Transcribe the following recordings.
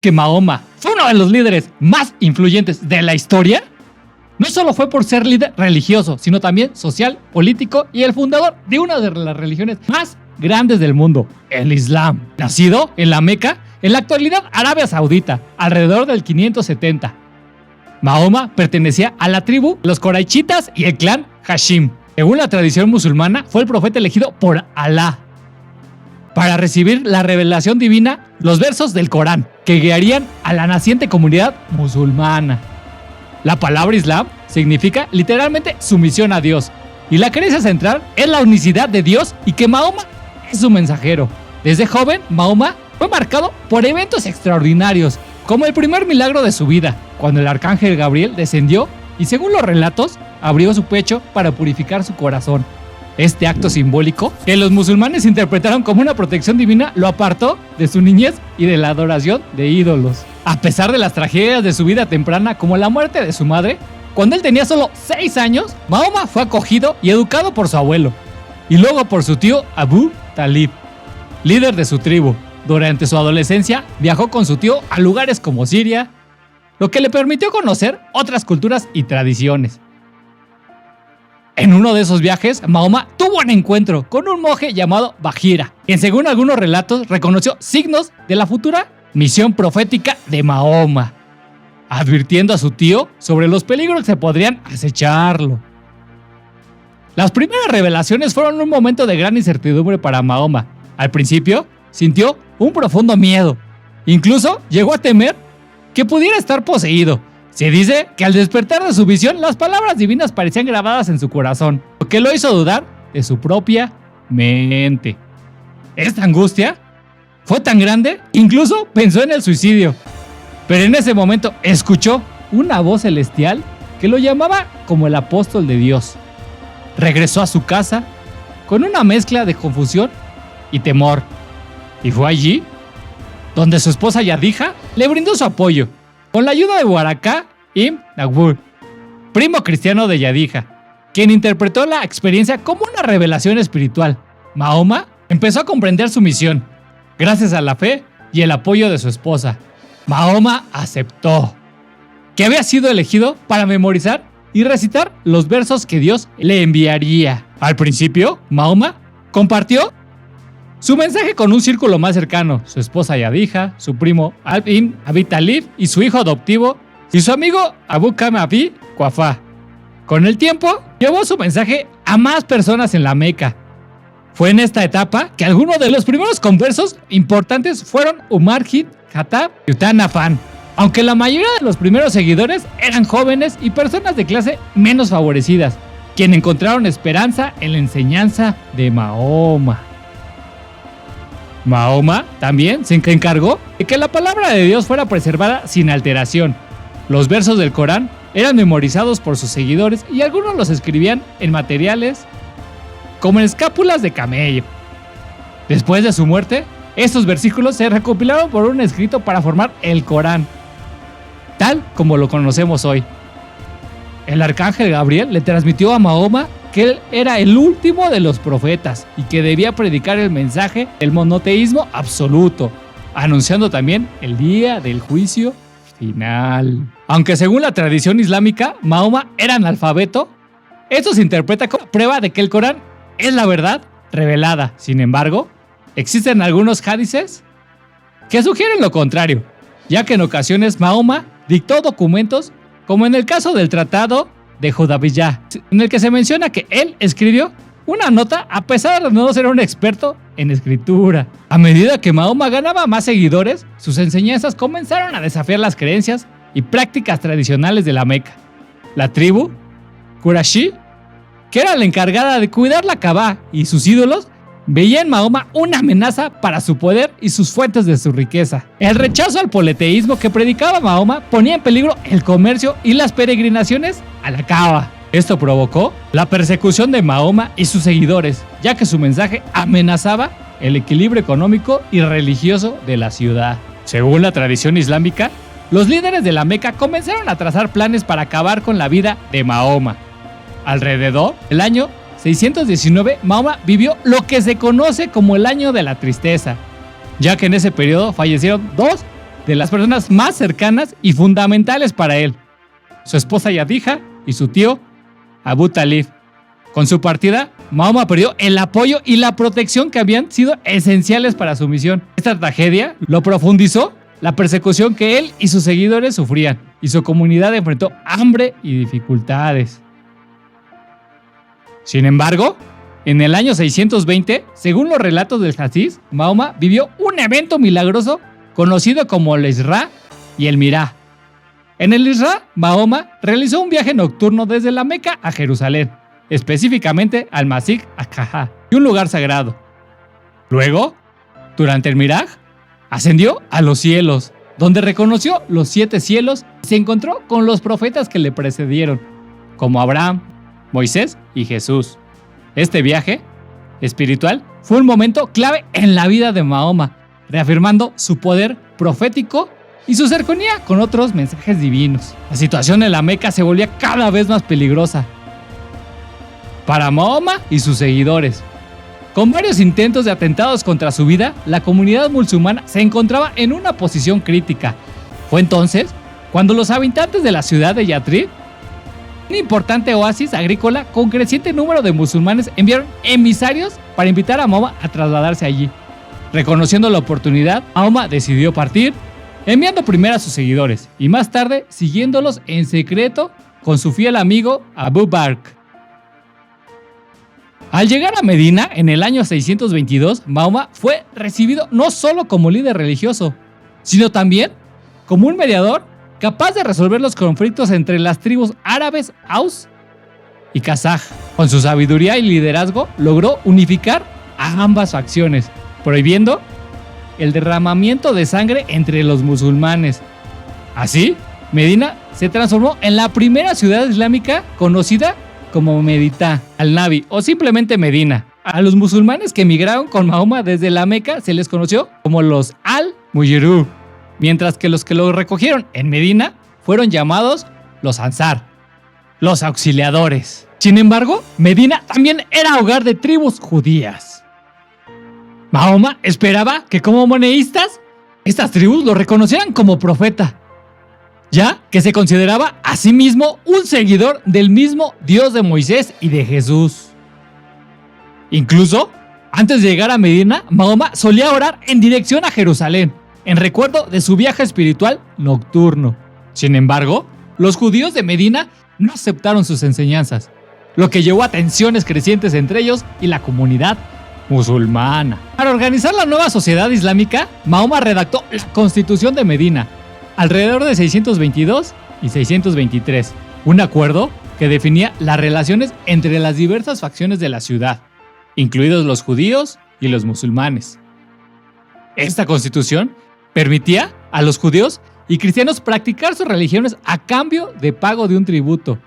que Mahoma fue uno de los líderes más influyentes de la historia, no solo fue por ser líder religioso, sino también social, político y el fundador de una de las religiones más grandes del mundo, el Islam. Nacido en la Meca, en la actualidad Arabia Saudita, alrededor del 570. Mahoma pertenecía a la tribu los Quraishitas y el clan Hashim. Según la tradición musulmana, fue el profeta elegido por Alá para recibir la revelación divina, los versos del Corán, que guiarían a la naciente comunidad musulmana. La palabra Islam significa literalmente sumisión a Dios, y la creencia central es la unicidad de Dios y que Mahoma es su mensajero. Desde joven, Mahoma fue marcado por eventos extraordinarios, como el primer milagro de su vida, cuando el arcángel Gabriel descendió y, según los relatos, abrió su pecho para purificar su corazón. Este acto simbólico, que los musulmanes interpretaron como una protección divina, lo apartó de su niñez y de la adoración de ídolos. A pesar de las tragedias de su vida temprana, como la muerte de su madre, cuando él tenía solo 6 años, Mahoma fue acogido y educado por su abuelo, y luego por su tío Abu Talib, líder de su tribu. Durante su adolescencia, viajó con su tío a lugares como Siria, lo que le permitió conocer otras culturas y tradiciones. En uno de esos viajes, Mahoma tuvo un encuentro con un monje llamado Bahira, quien, según algunos relatos, reconoció signos de la futura misión profética de Mahoma, advirtiendo a su tío sobre los peligros que podrían acecharlo. Las primeras revelaciones fueron un momento de gran incertidumbre para Mahoma. Al principio, sintió un profundo miedo. Incluso llegó a temer que pudiera estar poseído. Se dice que al despertar de su visión, las palabras divinas parecían grabadas en su corazón, lo que lo hizo dudar de su propia mente. Esta angustia fue tan grande, incluso pensó en el suicidio. Pero en ese momento escuchó una voz celestial que lo llamaba como el apóstol de Dios. Regresó a su casa con una mezcla de confusión y temor. Y fue allí donde su esposa Yadija le brindó su apoyo, con la ayuda de Waraka ibn Nawfal, primo cristiano de Yadija, quien interpretó la experiencia como una revelación espiritual. Mahoma empezó a comprender su misión, gracias a la fe y el apoyo de su esposa. Mahoma aceptó que había sido elegido para memorizar y recitar los versos que Dios le enviaría. Al principio, Mahoma compartió su mensaje con un círculo más cercano, su esposa Yadija, su primo ibn Abi Talib y su hijo adoptivo y su amigo Abu Bakr Abi Quafa. Con el tiempo, llevó su mensaje a más personas en la Meca. Fue en esta etapa que algunos de los primeros conversos importantes fueron Umar ibn Khattab y Uthman Affan, aunque la mayoría de los primeros seguidores eran jóvenes y personas de clase menos favorecidas, quienes encontraron esperanza en la enseñanza de Mahoma. Mahoma también se encargó de que la palabra de Dios fuera preservada sin alteración. Los versos del Corán eran memorizados por sus seguidores y algunos los escribían en materiales como en escápulas de camello. Después de su muerte, estos versículos se recopilaron por un escrito para formar el Corán, tal como lo conocemos hoy. El arcángel Gabriel le transmitió a Mahoma que él era el último de los profetas y que debía predicar el mensaje del monoteísmo absoluto, anunciando también el día del juicio final. Aunque según la tradición islámica, Mahoma era analfabeto, esto se interpreta como prueba de que el Corán es la verdad revelada. Sin embargo, existen algunos hadices que sugieren lo contrario, ya que en ocasiones Mahoma dictó documentos, como en el caso del Tratado de Hudaybiyah, en el que se menciona que él escribió una nota a pesar de no ser un experto en escritura. A medida que Mahoma ganaba más seguidores, sus enseñanzas comenzaron a desafiar las creencias y prácticas tradicionales de la Meca. La tribu Quraysh, que era la encargada de cuidar la Kaaba y sus ídolos, veía en Mahoma una amenaza para su poder y sus fuentes de su riqueza. El rechazo al politeísmo que predicaba Mahoma ponía en peligro el comercio y las peregrinaciones a la Kaaba. Esto provocó la persecución de Mahoma y sus seguidores, ya que su mensaje amenazaba el equilibrio económico y religioso de la ciudad. Según la tradición islámica, los líderes de la Meca comenzaron a trazar planes para acabar con la vida de Mahoma. Alrededor del año 619, Mahoma vivió lo que se conoce como el año de la tristeza, ya que en ese periodo fallecieron 2 de las personas más cercanas y fundamentales para él, su esposa Yadija y su tío Abu Talib. Con su partida, Mahoma perdió el apoyo y la protección que habían sido esenciales para su misión. Esta tragedia lo profundizó la persecución que él y sus seguidores sufrían, y su comunidad enfrentó hambre y dificultades. Sin embargo, en el año 620, según los relatos del Hadís, Mahoma vivió un evento milagroso conocido como el Isra y el Miraj. En el Isra, Mahoma realizó un viaje nocturno desde la Meca a Jerusalén, específicamente al Masjid Aqsa, y un lugar sagrado. Luego, durante el Miraj, ascendió a los cielos, donde reconoció los 7 cielos y se encontró con los profetas que le precedieron, como Abraham, Moisés y Jesús. Este viaje espiritual fue un momento clave en la vida de Mahoma, reafirmando su poder profético y su cercanía con otros mensajes divinos. La situación en la Meca se volvía cada vez más peligrosa para Mahoma y sus seguidores. Con varios intentos de atentados contra su vida, la comunidad musulmana se encontraba en una posición crítica. Fue entonces cuando los habitantes de la ciudad de Yatrib, un importante oasis agrícola con creciente número de musulmanes, enviaron emisarios para invitar a Mahoma a trasladarse allí. Reconociendo la oportunidad, Mahoma decidió partir, enviando primero a sus seguidores y más tarde siguiéndolos en secreto con su fiel amigo Abu Bakr. Al llegar a Medina en el año 622, Mahoma fue recibido no solo como líder religioso, sino también como un mediador capaz de resolver los conflictos entre las tribus árabes Aus y Khazaj. Con su sabiduría y liderazgo logró unificar a ambas facciones, prohibiendo el derramamiento de sangre entre los musulmanes. Así, Medina se transformó en la primera ciudad islámica conocida como Medina al-Nabi o simplemente Medina. A los musulmanes que emigraron con Mahoma desde la Meca se les conoció como los al-Mujiru, mientras que los que lo recogieron en Medina fueron llamados los Ansar, los auxiliadores. Sin embargo, Medina también era hogar de tribus judías. Mahoma esperaba que como monoteístas, estas tribus lo reconocieran como profeta, ya que se consideraba a sí mismo un seguidor del mismo Dios de Moisés y de Jesús. Incluso, antes de llegar a Medina, Mahoma solía orar en dirección a Jerusalén, en recuerdo de su viaje espiritual nocturno. Sin embargo, los judíos de Medina no aceptaron sus enseñanzas, lo que llevó a tensiones crecientes entre ellos y la comunidad musulmana. Para organizar la nueva sociedad islámica, Mahoma redactó la Constitución de Medina, alrededor de 622 y 623, un acuerdo que definía las relaciones entre las diversas facciones de la ciudad, incluidos los judíos y los musulmanes. Esta constitución permitía a los judíos y cristianos practicar sus religiones a cambio de pago de un tributo,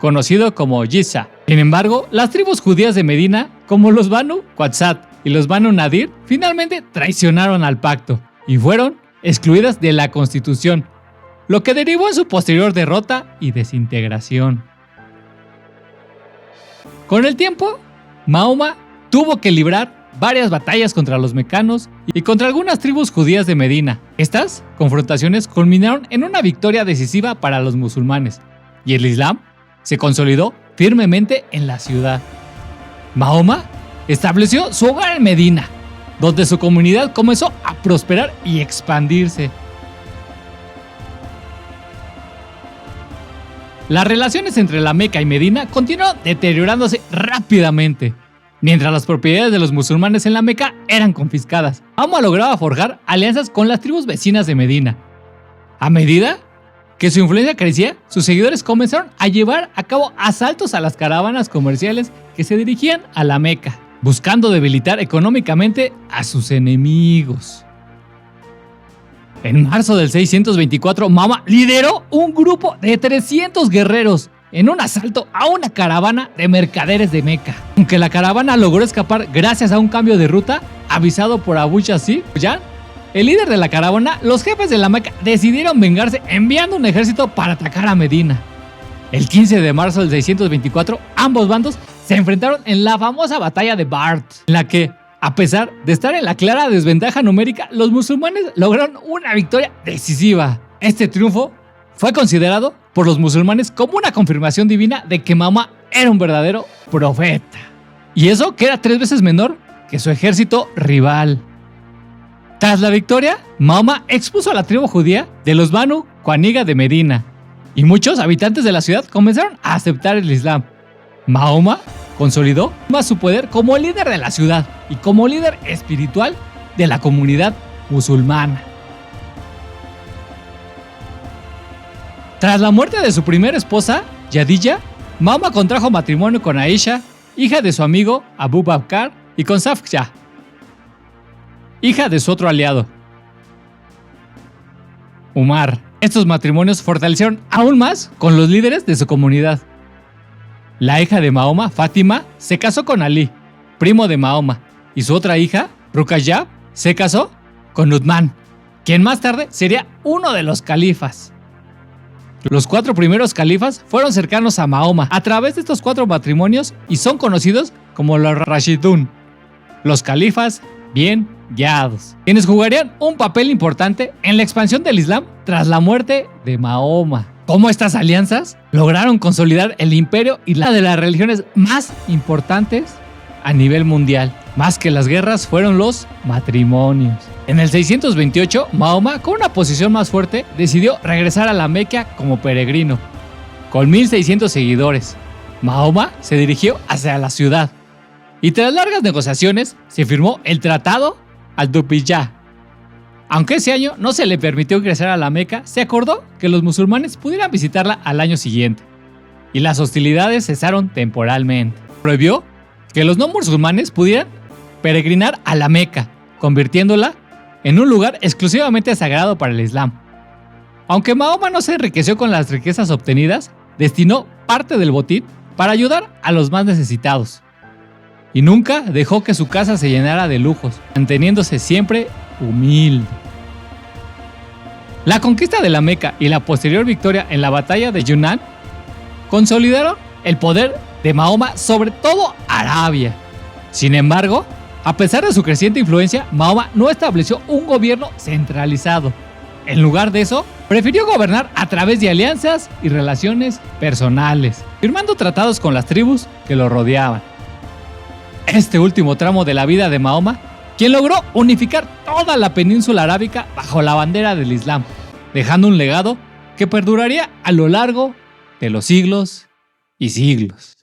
conocido como jizya. Sin embargo, las tribus judías de Medina, como los Banu Qasad y los Banu Nadir, finalmente traicionaron al pacto y fueron excluidas de la constitución, lo que derivó en su posterior derrota y desintegración. Con el tiempo, Mahoma tuvo que librar varias batallas contra los mecanos y contra algunas tribus judías de Medina. Estas confrontaciones culminaron en una victoria decisiva para los musulmanes, y el Islam se consolidó firmemente en la ciudad. Mahoma estableció su hogar en Medina, donde su comunidad comenzó a prosperar y expandirse. Las relaciones entre la Meca y Medina continuaron deteriorándose rápidamente, mientras las propiedades de los musulmanes en la Meca eran confiscadas. Mahoma lograba forjar alianzas con las tribus vecinas de Medina. A medida que su influencia crecía, sus seguidores comenzaron a llevar a cabo asaltos a las caravanas comerciales que se dirigían a la Meca, buscando debilitar económicamente a sus enemigos. En marzo del 624, Mahoma lideró un grupo de 300 guerreros en un asalto a una caravana de mercaderes de Meca. Aunque la caravana logró escapar gracias a un cambio de ruta avisado por Abu Sufyan, el líder de la caravana, los jefes de la Meca decidieron vengarse enviando un ejército para atacar a Medina. El 15 de marzo del 624, ambos bandos se enfrentaron en la famosa batalla de Bart, en la que A pesar de estar en la clara desventaja numérica, los musulmanes lograron una victoria decisiva. Este triunfo fue considerado por los musulmanes como una confirmación divina de que Mahoma era un verdadero profeta. Y eso que era 3 veces menor que su ejército rival. Tras la victoria, Mahoma expuso a la tribu judía de los Banu Qaniqa de Medina, y muchos habitantes de la ciudad comenzaron a aceptar el Islam. Mahoma consolidó más su poder como líder de la ciudad y como líder espiritual de la comunidad musulmana. Tras la muerte de su primera esposa, Yadilla, Mahoma contrajo matrimonio con Aisha, hija de su amigo Abu Bakr, y con Safja, hija de su otro aliado, Umar. Estos matrimonios fortalecieron aún más con los líderes de su comunidad. La hija de Mahoma, Fátima, se casó con Ali, primo de Mahoma, y su otra hija, Ruqayyah, se casó con Uthman, quien más tarde sería uno de los califas. Los 4 primeros califas fueron cercanos a Mahoma a través de estos 4 matrimonios y son conocidos como los Rashidun, los califas bien guiados, quienes jugarían un papel importante en la expansión del Islam tras la muerte de Mahoma. Cómo estas alianzas lograron consolidar el imperio y la de las religiones más importantes a nivel mundial. Más que las guerras fueron los matrimonios. En el 628, Mahoma, con una posición más fuerte, decidió regresar a la Meca como peregrino. Con 1600 seguidores, Mahoma se dirigió hacia la ciudad. Y tras largas negociaciones, se firmó el Tratado al-Dubiyah. Aunque ese año no se le permitió ingresar a la Meca, se acordó que los musulmanes pudieran visitarla al año siguiente, y las hostilidades cesaron temporalmente. Prohibió que los no musulmanes pudieran peregrinar a la Meca, convirtiéndola en un lugar exclusivamente sagrado para el Islam. Aunque Mahoma no se enriqueció con las riquezas obtenidas, destinó parte del botín para ayudar a los más necesitados, y nunca dejó que su casa se llenara de lujos, manteniéndose siempre humilde. La conquista de la Meca y la posterior victoria en la batalla de Yunnan consolidaron el poder de Mahoma sobre todo Arabia. Sin embargo, a pesar de su creciente influencia, Mahoma no estableció un gobierno centralizado. En lugar de eso, prefirió gobernar a través de alianzas y relaciones personales, firmando tratados con las tribus que lo rodeaban. Este último tramo de la vida de Mahoma, quien logró unificar toda la península arábica bajo la bandera del Islam, dejando un legado que perduraría a lo largo de los siglos y siglos.